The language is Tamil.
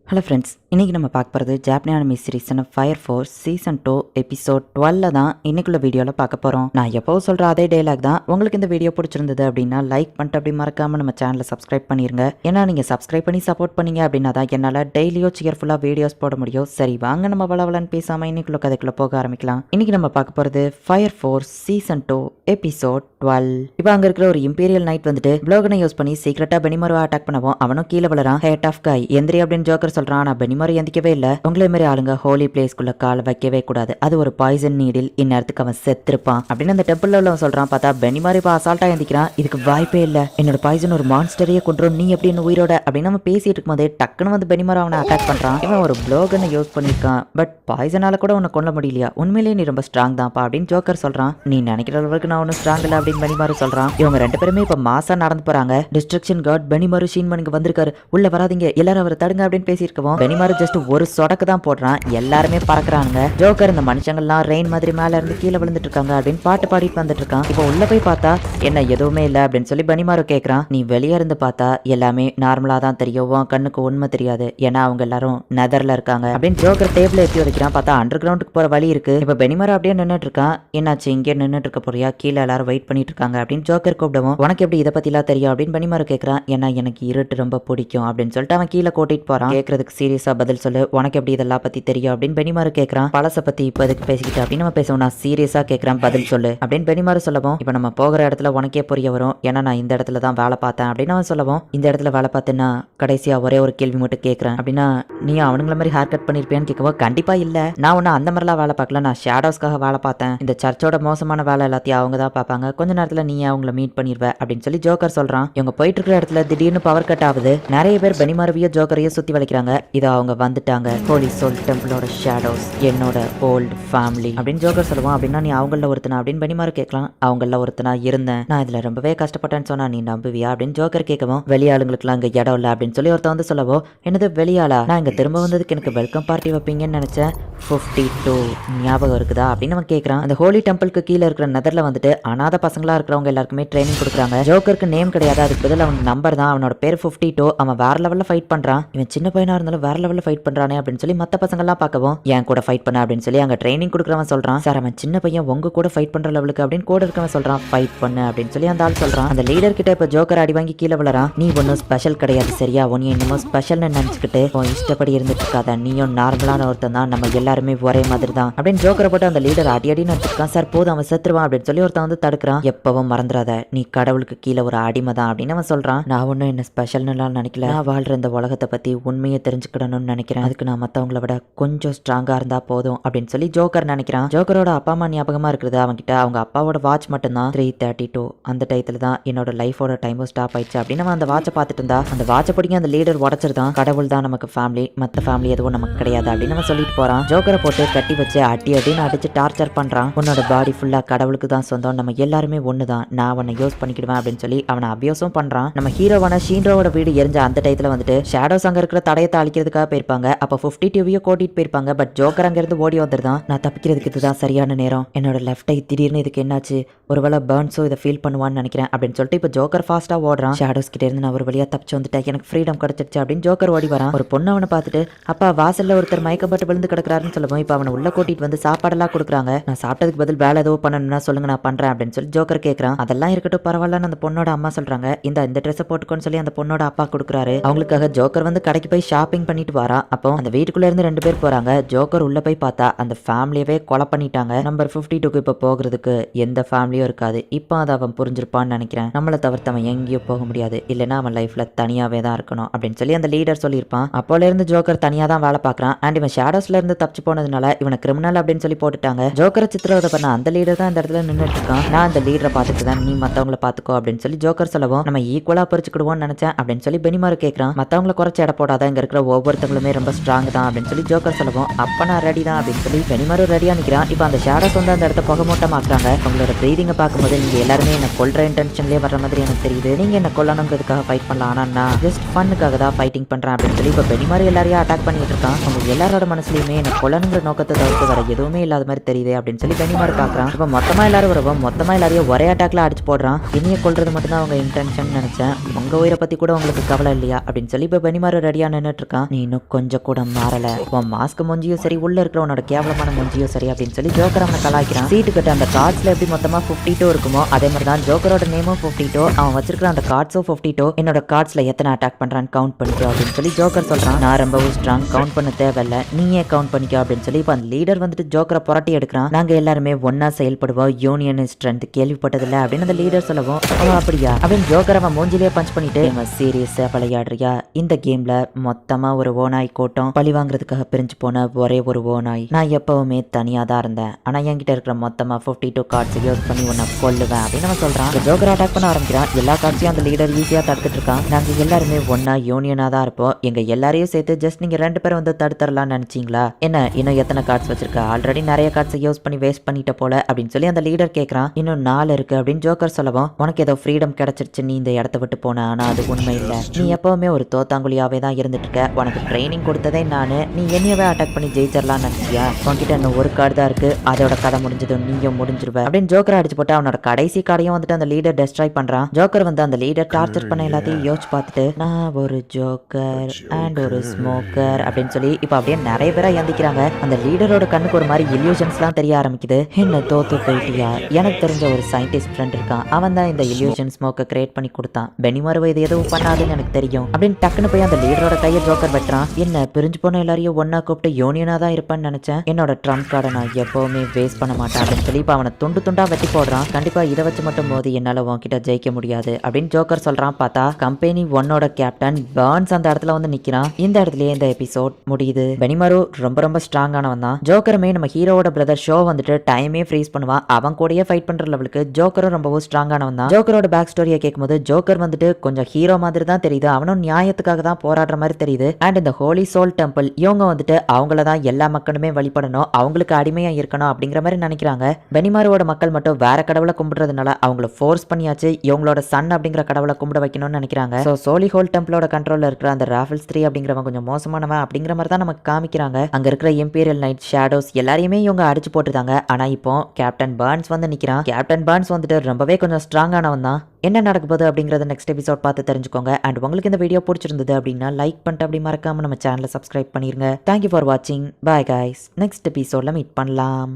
ஹலோ ஃப்ரெண்ட்ஸ், இன்றைக்கி நம்ம பார்க்க போகிறது ஜாப்பனீஸ் அனிமி சீரிஸான ஃபயர் ஃபோர்ஸ் சீசன் 2 எபிசோட் 12 தான் இன்னைக்குள்ள வீடியோவில் பார்க்க போகிறோம். நான் எப்போ சொல்கிற அதே டைலாக் தான். உங்களுக்கு இந்த வீடியோ பிடிச்சிருந்தது அப்படின்னா லைக் பண்ணிட்டு அப்படி மறக்காமல் நம்ம சேனலை சப்ஸ்கிரைப் பண்ணிடுங்க. ஏன்னா நீங்கள் சப்ஸ்கிரைப் பண்ணி சப்போர்ட் பண்ணீங்க அப்படின்னா தான் என்னால் டெய்லியோ சியர்ஃபுல்லாக வீடியோஸ் போட முடியும். சரி வாங்க நம்ம வளவலன்னு பேசாமல் இன்னைக்குள்ள கதைக்குள்ளே போக ஆரம்பிக்கலாம். இன்றைக்கி நம்ம பார்க்க போகிறது ஃபயர் ஃபோர்ஸ் சீசன் 2 எபிசோட் 12. இப்போ அங்கே இருக்கிற ஒரு இம்பீரியல் நைட் வந்துட்டு ப்ளோகனை யூஸ் பண்ணி சீக்கிரட்டாக பெனிமருவை அட்டாக் பண்ணவும் அவனும் கீழே விழறான். ஹேட் ஆஃப் கை எந்திரி அப்படின்னு ஜோக்கர் சொல்றான். ஆனா பெனிமரு எந்திக்கவே இல்ல. உங்களே மாதிரி ஆளுங்க ஹோலி பிளேஸ்க்குள்ள கால் வைக்கவே கூடாது, அது ஒரு பாய்சன் நீடில், இந்நேரத்துக்கு அவன் செத்துருப்பான் அப்படின்னு அந்த டெம்பிள்ல உள்ளவன் சொல்றான். பார்த்தா பெனிமரு இப்ப அசால்ட்டா எந்திக்கிறான். இதுக்கு வாய்ப்பே இல்ல, என்னோட பாய்சன் ஒரு மான்ஸ்டரையே கொன்றும், நீ எப்படி என்ன உயிரோட அப்படின்னு நம்ம பேசிட்டு இருக்கும் போதே டக்குன்னு வந்து பெனிமரு அவனை அட்டாக் பண்றான். இவன் ஒரு ப்ளோகனை யூஸ் பண்ணிருக்கான், பட் பாய்சனால கூட உன்னை கொல்ல முடியலையா, உண்மையிலேயே நீ ரொம்ப ஸ்ட்ராங் தான்ப்பா அப்படின்னு ஜோக்கர் சொல்றான். நீ நினைக்கிற அளவுக்கு நான் ஒன்னும் ஸ்ட்ராங் இல்ல அப்படின்னு பெனிமரு சொல்றான். இவங்க ரெண்டு பேருமே இப்ப மாசா நடந்து போறாங்க. டிஸ்ட்ரக்ஷன் கார்ட் பெனிமரு ஷீன்மனுக்கு வந்திருக்காரு, உள்ள வராதீங்க எல்லாரும் அவரை தடுங்க அப்படின்னு பேசியிருக்கோம். பெனிமரு ஜஸ்ட் ஒரு சொடக்கு தான் போடுறான், எல்லாருமே பறக்குறாங்க. ஜோக்கர் இந்த மனுஷங்கள்லாம் ரெயின் மாதிரி மேல இருந்து கீழே விழுந்துட்டு இருக்காங்க அப்படின்னு பாட்டு பாடிட்டு வந்துட்டு இருக்கான். இப்போ உள்ள போய் பார்த்தா என்ன எதுவுமே இல்ல அப்படின்னு சொல்லி பெனிமரு கேட்கறான். நீ வெளியே இருந்து பார்த்தா எல்லாமே நார்மலா தான் தெரியும், உன் கண்ணுக்கு உண்மை தெரியாது, ஏன்னா அவங்க எல்லாரும் நெதர்ல இருக்காங்க அப்படின்னு ஜோக்கர் டேபிள் ஏற்றி வைக்கிறான். பார்த்தா அண்டர் கிரவுண்டுக்கு போற வழி இருக்கு. இப்ப பெனிமரு அப்படியே நின்னுட்டு இருக்கான். என்னாச்சு இங்கே நின்னுட்டு இருக்க போறியா, கீழே எல்லாரும் வெயிட் பண்ணிட்டு இருக்காங்க அப்படின்னு ஜோக்கர் கூப்பிடுவோம். உனக்கு எப்படி இதை பத்தி எல்லாம் தெரியும் அப்படின்னு பெனிமரு கேட்கறான். ஏன்னா எனக்கு இருட்டு ரொம்ப பிடிக்கும் அப்படின்னு சொல்லிட்டு அவன் கீழே கூட்டிட்டு போறான். கேட்கறதுக்கு சீரியஸா பதில் சொல்லு, உனக்கு எப்படி இதெல்லாம் பத்தி தெரியும் அப்படின்னு பெனிமரு கேட்கறான். பழச பத்தி இப்ப எதுக்கு பேசிக்கிட்டு அப்படின்னு நம்ம பேசுவோம், நான் சீரியஸா கேட்கறேன் பதில் சொல்லு அப்படின்னு பெனிமரு சொல்லவும். இப்ப நம்ம போகிற இடத்துல உனக்கே புரிய வரும், ஏன்னா நான் இந்த இடத்துல தான் வேலை பார்த்தேன் அப்படின்னு அவன் சொல்லவும். இந்த இடத்துல வேலை பார்த்தேன்னா கடைசியா ஒரே ஒரு கேள்வி மட்டும் கேட்கறேன் அப்படின்னா நீ அவனுங்கள மாதிரி ஹேர் கட் பண்ணிருப்பியான்னு கேட்கவும், கண்டிப்பா இல்ல, நான் ஒன்னும் அந்த மாதிரிலாம் வேலை பார்க்கல, நான் ஷேடோஸ்க்காக வேலை பார்த்தேன், இந்த சர்ச்சோட மோசமான வேலை எல்லாத்தையும் அவங்க தான் பார்ப்பாங்க, கொஞ்ச நேரத்துல நீ அவங்கள மீட் பண்ணிடுவ அப்படின்னு சொல்லி ஜோக்கர் சொல்றான். இவங்க போயிட்டு இருக்கிற இடத்துல திடீர்னு பவர் கட் ஆகுது. நிறைய பேர் பெனிமருவியோ ஜோக்கரையோ சுத்தி வளைக்கிறாங்க. இதை அவங்க வந்துட்டாங்க, ஹோலி சோல் டெம்பிளோட ஷேடோஸ், என்னோட ஓல்டு ஃபேமிலி அப்படின்னு ஜோக்கர் சொல்லுவான். அப்படின்னா நீ அவங்கள ஒருத்தனா அப்படின்னு பெனிமரு கேட்கலாம். அவங்கள ஒருத்தனா இருந்தேன், நான் இதுல ரொம்பவே கஷ்டப்பட்டேன்னு சொன்னா நீ நம்புவியா அப்படின்னு ஜோக்கர் கேட்கவும். வெளியாளுங்களுக்குலாம் அங்க இடம் இல்ல அப்படின்னு சொல்லி ஒருத்தன் வந்து சொல்லவோ, என்னது வெளியாளா, நான் இங்க திரும்ப வந்ததுக்கு எனக்கு வெல்கம் பார்ட்டி வைப்பீங்கன்னு நினைச்சேன், 52 ஞாபகம் இருக்குதா அப்படின்னு அவன் கேட்கறான். அந்த ஹோலி டெம்பிளுக்கு கீழே இருக்கிற நெதர்ல வந்துட்டு அனாத பசங்களா இருக்கிறவங்க எல்லாருக்குமே ட்ரைனிங் கொடுக்குறாங்க. ஜோக்கருக்கு நேம் கிடையாது, அதுக்கு பதில் அவன் நம்பர் தான். அவனோட பேர் 52. அவன் வேற லெவல்ல ஃபைட் பண்றான். இவன் சின்ன பையனா இருந்தாலும் வேற லெவல்ல ஃபைட் பண்றானே அப்படின்னு சொல்லி மத்த பசங்க எல்லாம் பார்க்கவும், என் கூட ஃபைட் பண்ண அப்படின்னு சொல்லி அங்க ட்ரைனிங் கொடுக்குறவன் சொல்றான். சார் அவன் சின்ன பையன், உங்க கூட ஃபைட் பண்ற லெவலுக்கு அப்படின்னு கூட இருக்கவன் சொல்றான். ஃபைட் பண்ணு அப்படின்னு சொல்லி அந்த ஆள் சொல்றான். அந்த லீடர் கிட்ட இப்ப ஜோக்கர் அடி வாங்கி கீழே விழறான். நீ ஒன்னும் ஸ்பெஷல் கிடையாது சரியா, உன்னை என்னமோ ஸ்பெஷல்னு நினைச்சுக்கிட்டு உன் இஷ்டப்படி இருந்துட்டு இருக்காத, நீயும் நார்மலான ஒருத்தன் தான், நம்ம எல்லாருமே ஒரே மாதிரி தான் அப்படின்னு ஜோக்கரை போட்டு அந்த லீடர் அடி அடி நினைச்சிருக்கான். சார் போதும் அவன் செத்துருவான் அப்படின்னு சொல்லி ஒருத்தன் வந்து தடுக்கிறான். எப்பவும் மறந்துடாத, நீ கடவுளுக்கு கீழே ஒரு அடிமை தான் அப்படின்னு அவன் சொல்றான். நான் ஒன்னும் என்ன ஸ்பெஷல்னு நினைக்கல, நான் வாழ்ற இந்த உலகத்தை பத்தி உண்மையை தெரிஞ்சுக்கணும்னு நினைக்கிறேன், அதுக்கு நான் மத்தவங்கள விட கொஞ்சம் ஸ்ட்ராங்கா இருந்தா போதும் அப்படின்னு சொல்லி ஜோக்கர் நினைக்கிறான். ஜோக்கரோட அப்பா அம்மா ஞாபகமா இருக்குது அவன்கிட்ட. அவங்க அப்பாவோட வாட்ச் மட்டும்தான் 3:32. அந்த டயத்துல தான் என்னோட லைஃபோட டைமும் ஸ்டாப் ஆயிடுச்சு அப்படின்னு அவன் அந்த வாட்சை பார்த்துட்டு இருந்தா. அந்த வாட்சை பிடிக்க அந்த லீடர் உடச்சிருந்தான். கடவுள் தான் நமக்கு ஃபேமிலி, மத்த ஃபேமிலி எதுவும் நமக்கு கிடையாது அப்படின்னு அவன் சொல்லிட்டு போறான். ஜோக்கரை போட்டு கட்டி வச்சு அடி அடின்னு அடிச்சு டார்ச்சர் பண்றான். உன்னோட பாடி ஃபுல்லா கடவுளுக்கு தான் சொந்தம், நம்ம எல்லாருமே ஒண்ணுதான், நான் உன்னை யூஸ் பண்ணிக்கிடுவேன் அப்படின்னு சொல்லி அவனை அபியோசம் பண்றான். நம்ம ஹீரோவான ஷீன்ரோட வீடு எரிஞ்ச அந்த டயத்துல வந்துட்டு ஷேடோஸ் அங்க இருக்கிற தடயத்தை அழிக்கிறதுக்காக போயிருப்பாங்க. அப்ப 52 கூட்டிட்டு போயிருப்பாங்க. பட் ஜோக்கர் அங்க இருந்து ஓடி வந்துருதான். நான் தப்பிக்கிறதுக்கு இதுதான் சரியான நேரம், என்னோட லெஃப்ட் ஐ திடீர்னு இதுக்கு என்னாச்சு, ஒருவேளை பர்ன்ஸோ இதை ஃபீல் பண்ணுவான்னு நினைக்கிறேன் அப்படின்னு சொல்லிட்டு இப்ப ஜோக்கர் ஃபாஸ்டா ஓடுறான். ஷேடோஸ் கிட்ட இருந்து நான் ஒரு வழியா தப்பிச்சு வந்துட்டேன், எனக்கு ஃப்ரீடம் கிடைச்சிருச்சு அப்படின்னு ஜோக்கர் ஓடி வரான். ஒரு பொண்ணு அவனை பார்த்துட்டு அப்பா வாசல்ல ஒருத்தர் மயக்கப்பட்டு விழுந்து கிடக்குறாருன்னு சொல்லுவோம். இப்ப அவனை உள்ள கூட்டிட்டு வந்து சாப்பாடெல்லாம் கொடுக்குறாங்க. நான் சாப்பிட்டதுக்கு பதில் வேலை ஏதோ பண்ணணும்னா சொல்லுங்க நான் பண்றேன் அப்படின்னு சொல்லி ஜோக்கர் கேட்கறான். அதெல்லாம் இருக்கட்டும் பரவாயில்லன்னு அந்த பொண்ணோட அம்மா சொல்றாங்க. இந்த ட்ரெஸ்ஸை போட்டுக்கோன்னு சொல்லி அந்த பொண்ணோட அப்பா கொடுக்குறாரு. அவங்களுக்காக ஜோக்கர் வந்து கடைக்கு போய் ஷாப்பிங் பண்ணிட்டு வரான். அப்போ அந்த வீட்டுக்குள்ள இருந்து 2 பேர் போறாங்க. ஜோக்கர் உள்ள போய் பார்த்தா அந்த ஃபேமிலியவே கொலை பண்ணிட்டாங்க. நம்பர் 52க்கு இப்ப போகிறதுக்கு எந்த ஃபேமிலியும் இருக்காது. இப்போ அதை அவன் புரிஞ்சிருப்பான்னு நினைக்கிறேன். நம்மளை தவிர்த்து அவன் எங்கேயும் போக முடியாது, இல்லைன்னா அவன் லைஃப்ல தனியாவே தான் இருக்கணும் அப்படின்னு சொல்லி அந்த லீடர் சொல்லியிருப்பான். அப்போல இருந்து ஜோக்கர் தனியா தான் வேலை பார்க்கறான். அண்ட் இவன் ஷேடோஸ்ல இருந்து தப்பிச்சு போனதுனால இவனை கிரிமினல் அப்படின்னு சொல்லி போட்டுட்டாங்க. ஜோக்கரை சித்திரவதை பண்ண அந்த லீடர் தான் இந்த இடத்துல நின்றுட்டு இருக்கான். நான் அந்த லீடரை பார்த்துட்டு தான், நீ மத்தவங்களை பார்த்துக்கோ அப்படின்னு சொல்லி ஜோக்கர் சொல்லவும், நம்ம ஈக்குவலா பறிச்சுக்கிடுவோம்னு நினைச்சேன் அப்படின்னு சொல்லி பெனிமரு கேட்கறான். மத்தவங்களை குறைச்சி எடை போடாத, இங்க இருக்கிற ஒவ்வொருத்தங்களுமே ரொம்ப ஸ்ட்ராங் தான் அப்படின்னு சொல்லி ஜோக்கர் சொல்லவும், அப்ப நான் ரெடி தான் அப்படின்னு சொல்லி பெனிமரு ரெடியா நிக்கிறான். இப்போ அந்த ஷேடோஸ் வந்து அந்த இடத்த புகமூட்டமாக்குறாங்க. உங்களோட பிரீதிங்கை பார்க்கும்போது நீங்க எல்லாருமே என்ன கொல்ற இன்டென்ஷன்லயே வர்ற மாதிரி எனக்கு தெரியுது, நீங்க என்ன கொல்லணுங்கிறதுக்காக ஃபைட் பண்ணலாம், ஆனா நான் ஜஸ்ட் ஃபன்னுக்காக தான் ஃபைட்டிங் பண்றேன் அப்படின்னு சொல்லி இப்போ பெனிமரு எல்லாரையும் அட்டாக் பண்ணிட்டு இருக்கான். அவங்க எல்லாரோட மனசுலயுமே என்ன கொல்லணுங்கிற நோக்கத்தை தவிர்த்து வர எதுவுமே இல்லாத மாதிரி தெரியுது அப்படின்னு சொல்லி பெனிமரு பாக்குறான். இப்போ மொத்தமா எல்லாரும் வரவும் மொத்தமா எல்லாரையும் ஒரே அட்டாக்ல அடிச்சு போடுறான். இனிய கொல்றது மட்டும்தான் அவங்க இன்டென்ஷன் நினைச்சேன், உங்க உயிரை பத்தி கூட உங்களுக்கு கவலை இல்லையா அப்படின்னு சொல்லி இப்போ பெனிமரு ரெடியா நின்னுட்டு இருக்கான். நீ இன்னும் கொஞ்சம் கூட மாறல, உன் மாஸ்க் மூஞ்சியும் சரி உள்ள இருக்கிற உன்னோட கேவலமான மூஞ்சியும் சரி அப்படின்னு சொல்லி ஜோக்கர் அவனை கலாய்க்கிறான். சீட்டு கட்ட அந்த கார்ட்ஸ்ல எப்படி மொத்தமா 52 இருக்குமோ அதே மாதிரி தான் ஜோக்கரோட நேமும் 52, அவன் வச்சிருக்கிற அந்த கார்ட்ஸும் 52. என்னோட கார்ட்ஸ்ல எத்தனை அட்டாக் பண்றான்னு கவுண்ட் பண்ணிக்கோ அப்படின்னு சொல்லி ஜோக்கர் சொல்றான். நான் ரொம்பவும் ஸ்ட்ராங், கவுண்ட் பண்ண தேவையில்ல, நீயே கவுண்ட் பண்ணிக்கோ அப்படின்னு சொல்லி இப்ப அந்த லீடர் வந்துட்டு ஜோக்கரை புரட்டி எடுக்கிறான். நாங்க எல்லாருமே ஒன்னா செயல்படுவோம், யூனியன் ஸ்ட்ரென்த் கேள்விப்பட்டதில்ல அப்படின்னு அந்த லீடர் சொல்லவும், அவன் அப்படியா அப்படின்னு ஜோக்கர் அவன் மூஞ்சிலேயே பஞ்ச் பண்ணிட்டு, அவன் சீரியஸா விளையாடுறியா, இந்த கேம்ல மொத்தமா ஒரு ஓநாய் கூட்டம் பழி வாங்குறதுக்காக பிரிஞ்சு போன ஒரே ஒரு ஓநாய், நான் எப்பவுமே தனியா தான் இருந்தேன், ஆனா என்கிட்ட இருக்கிற மொத்தமா 52 கார்ட்ஸ் யூஸ் பண்ணி உன்னை கொல்லுவேன் அப்படின்னு அவன் சொல்றான். ஜோக்கர் அட்டாக் பண்ண ஆரம்பிக்கிறான். எல்லா கார்ட்ஸையும் அந்த லீடர் ஈஸியா தடுத்துட்டு இருக்கான். நாங்க எல்லாருமே ஒன்னா யூனியனா தான் இருப்போம், எங்க எல்லாரையும் சேர்த்து ஜஸ்ட் நீங்க 2 பேரும் வந்து தடுத்துடலாம்னு நினைச்சீங்களா, என்ன இன்னும் எத்தனை கார்ட்ஸ் வச்சிருக்க, ஆல்ரெடி நிறைய கார்ட்ஸ் யூஸ் பண்ணி வேஸ்ட் பண்ணிட்ட போல அப்படின்னு சொல்லி அந்த லீடர் கேட்கறான். இன்னும் 4 இருக்கு அப்படின்னு ஜோக்கர் சொல்லவும், உனக்கு ஏதோ ஃப்ரீடம் கிடைச்சிருச்சு, நீ இந்த இடத்த விட்டு போன, ஆனா அது உண்மை இல்ல, நீ எப்பவுமே ஒரு தோத்தாங்குழியாவே தான் இருந்துட்டு இருக்க, உனக்கு ட்ரைனிங் கொடுத்ததே நானு, நீ என்னையவே அட்டாக் பண்ணி ஜெயிச்சிடலாம்னு நினைச்சியா, உன்கிட்ட இன்னும் ஒரு கார்டு தான் இருக்கு, அதோட கதை முடிஞ்சதும் நீயும் முடிஞ்சிருவ அப்படின்னு ஜோக்கர் அடிச்சு போட்டு அவனோட கடைசி கார்டையும் வந்துட்டு அந்த லீடர் டெஸ்ட்ராய் பண்றான். ஜோக்கர் வந்து அந்த லீடர் டார்ச்சர் பண்ண எல்லாத்தையும் யோசிச்சு பார்த்துட்டு, நான் ஒரு ஜோக்கர் அண்ட் ஒரு ஸ்மோக்கர் அப்படின்னு சொல்லி இப்ப அப்படியே நிறைய பேரா ஏந்திக்கிறாங்க. அந்த லீடரோட கண்ணுக்கு ஒரு மாதிரி இல்யூஷன்ஸ்லாம் தெரிய ஆரம்பிக்குது. என்ன தோத்து போயிட்டியா, எனக்கு தெரிஞ்ச ஒரு சயின்டிஸ்ட் ஃப்ரெண்ட் இருக்கான், அவன் தான் இந்த இல்யூஷன் ஸ்மோக்கை கிரியேட் பண்ணி கொடுத்தான், பெனிமாரு இது எதுவும் பண்ணாதுன்னு எனக்கு தெரியும் அப்படின்னு டக்குன்னு போய் அந்த லீடரோட கையை ஜோக்கர் வெட்டுறான். என்ன பிரிஞ்சு போன எல்லாரையும் ஒன்னா கூப்பிட்டு யூனியனா தான் இருப்பேன்னு நினைச்சேன், என்னோட ட்ரம்ப் கார்டை நான் எப்பவுமே வேஸ்ட் பண்ண மாட்டேன் அப்படின்னு சொல்லி இப்ப அவனை துண்டு துண்டா வெட்டி போடுறான். கண்டிப்பா இதை வச்சு மட்டும் போது என்னால உன்கிட்ட ஜெயிக்க முடியாது அப்படின்னு ஜோக்கர் சொல்றான். பார்த்தா கம்பெனி 1ஓட கேப்டன் பர்ன்ஸ் அந்த இடத்துல வந்து நிக்கிறான். இந்த இடத்துலயே இந்த எபிசோட் முடியுது. பெனிமாரு ரொம்ப ரொம்ப ஸ்ட்ராங்கானவன் தான். ஜோக்கருமே நம்ம ஹீரோவோட பிரதர் ஷோ வந்துட்டு டைமே ஃப்ரீஸ் பண்ணுவான், அவன் கூடயே ஃபைட் பண்ற லெவலுக்கு ஜோக்கரும் ரொம்பவும் ஸ்ட்ராங்கானவன் தான். ஜோக்கரோட பேக் ஸ்டோரியை கேட்கும்போது ஜோக்கர் வந்துட்டு கொஞ்சம் ஹீரோ மாதிரி தான் தெரியுது, அவனும் நியாயத்துக்காக தான் போராடுற மாதிரி தெரியுது. அண்ட் இந்த ஹோலி சோல் டெம்பிள் இவங்க வந்துட்டு அவங்கள தான் எல்லா மக்களுமே வழிபடணும், அவங்களுக்கு அடிமையா இருக்கணும் அப்படிங்கிற மாதிரி நினைக்கிறாங்க. பெனிமாருவோட மக்கள் மட்டும் வேற கடவுளை கும்பிடுறதுனால அவங்கள ஃபோர்ஸ் பண்ணியாச்சு இவங்களோட சன் அப்படிங்கிற கடவுளை கும்பிட வைக்கணும்னு நினைக்கிறாங்க. ஸோ சோலி ஹோல் டெம்பிளோட கண்ட்ரோல்ல இருக்கிற அந்த ராஃபிள்ஸ் 3 அப்படிங்கிறவன் கொஞ்சம் மோசமானவன் அப்படிங்கிற மாதிரி தான் நமக்கு காமிக்கிறாங்க. அங்க இருக்கிற இம்பீரியல் நைட் ஷேடோஸ் எல்லாரையுமே இவங்க அடிச்சு போட்டுருந்தாங்க. ஆனா இப்போ கேப்டன் பர்ன்ஸ் வந்து நிக்கிறான். கேப்டன் பர்ன்ஸ் வந்துட்டு ரொம்பவே கொஞ்சம் ஸ்ட்ராங்கானவன் தான். என்ன நடக்க போகுது அப்படிங்கறத நெக்ஸ்ட் எபிசோட் பார்த்து தெரிஞ்சுக்கோங்க. அண்ட் உங்களுக்கு இந்த வீடியோ பிடிச்சிருந்தது அப்படின்னா லைக் பண்ணிட்டு அப்படி மறக்காம நம்ம சேனலை சப்ஸ்கிரைப் பண்ணிருங்க. தேங்க்யூ ஃபார் வாட்சிங். Bye guys. நெக்ஸ்ட் எபிசோட்ல மீட் பண்ணலாம்.